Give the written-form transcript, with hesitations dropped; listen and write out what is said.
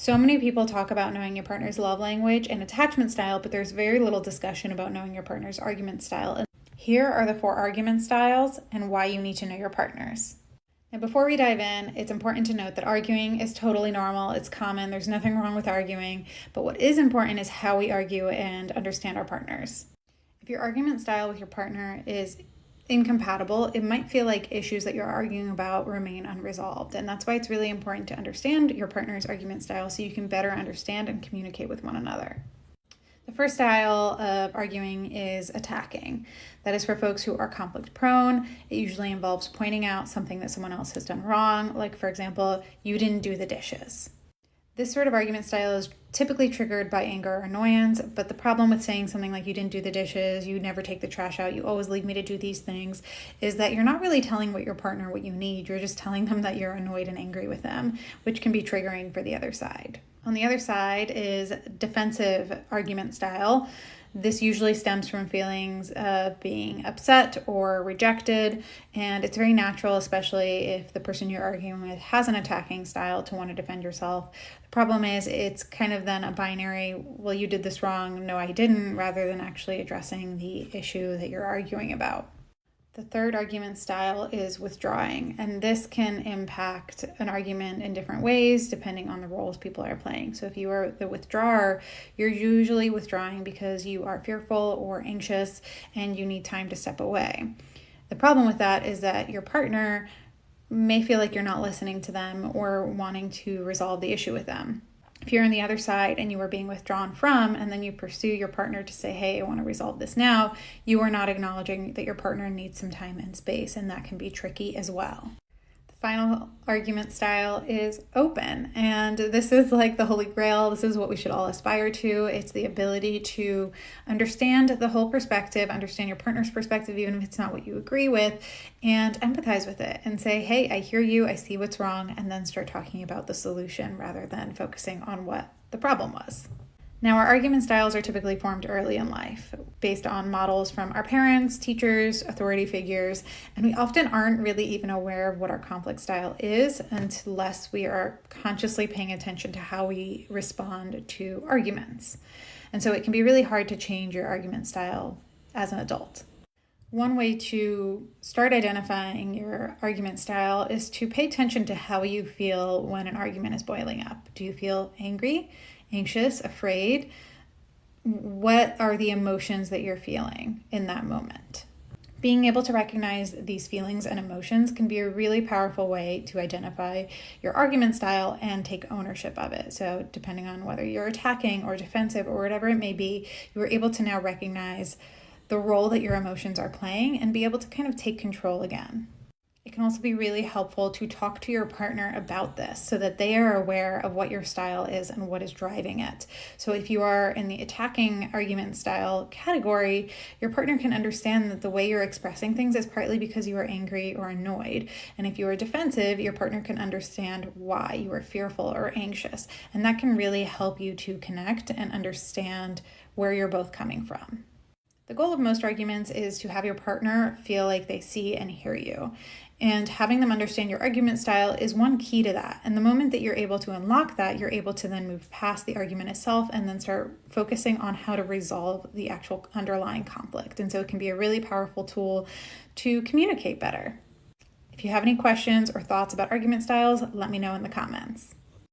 So many people talk about knowing your partner's love language and attachment style, but there's very little discussion about knowing your partner's argument style. And here are the 4 argument styles and why you need to know your partner's. And before we dive in, it's important to note that arguing is totally normal. It's common. There's nothing wrong with arguing. But what is important is how we argue and understand our partners. If your argument style with your partner is incompatible, it might feel like issues that you're arguing about remain unresolved. And that's why it's really important to understand your partner's argument style so you can better understand and communicate with one another. The first style of arguing is attacking. That is for folks who are conflict prone. It usually involves pointing out something that someone else has done wrong, like, for example, you didn't do the dishes. This sort of argument style is typically triggered by anger or annoyance, but the problem with saying something like you didn't do the dishes, you never take the trash out, you always leave me to do these things, is that you're not really telling your partner what you need. You're just telling them that you're annoyed and angry with them, which can be triggering for the other side. On the other side is defensive argument style. This usually stems from feelings of being upset or rejected, and it's very natural, especially if the person you're arguing with has an attacking style, to want to defend yourself. The problem is it's kind of then a binary, well, you did this wrong, no, I didn't, rather than actually addressing the issue that you're arguing about. The third argument style is withdrawing, and this can impact an argument in different ways depending on the roles people are playing. So if you are the withdrawer, you're usually withdrawing because you are fearful or anxious and you need time to step away. The problem with that is that your partner may feel like you're not listening to them or wanting to resolve the issue with them. If you're on the other side and you are being withdrawn from, and then you pursue your partner to say, hey, I want to resolve this now, you are not acknowledging that your partner needs some time and space, and that can be tricky as well. The final argument style is open, and this is like the holy grail. This is what we should all aspire to. It's the ability to understand the whole perspective, understand your partner's perspective, even if it's not what you agree with, and empathize with it and say, hey, I hear you, I see what's wrong, and then start talking about the solution rather than focusing on what the problem was. Now, our argument styles are typically formed early in life based on models from our parents, teachers, authority figures, and we often aren't really even aware of what our conflict style is unless we are consciously paying attention to how we respond to arguments. And so it can be really hard to change your argument style as an adult. One way to start identifying your argument style is to pay attention to how you feel when an argument is boiling up. Do you feel angry, anxious, afraid? What are the emotions that you're feeling in that moment? Being able to recognize these feelings and emotions can be a really powerful way to identify your argument style and take ownership of it. So depending on whether you're attacking or defensive or whatever it may be, you are able to now recognize the role that your emotions are playing and be able to kind of take control again. It can also be really helpful to talk to your partner about this so that they are aware of what your style is and what is driving it. So if you are in the attacking argument style category, your partner can understand that the way you're expressing things is partly because you are angry or annoyed. And if you are defensive, your partner can understand why you are fearful or anxious. And that can really help you to connect and understand where you're both coming from. The goal of most arguments is to have your partner feel like they see and hear you. And having them understand your argument style is one key to that. And the moment that you're able to unlock that, you're able to then move past the argument itself and then start focusing on how to resolve the actual underlying conflict. And so it can be a really powerful tool to communicate better. If you have any questions or thoughts about argument styles, let me know in the comments.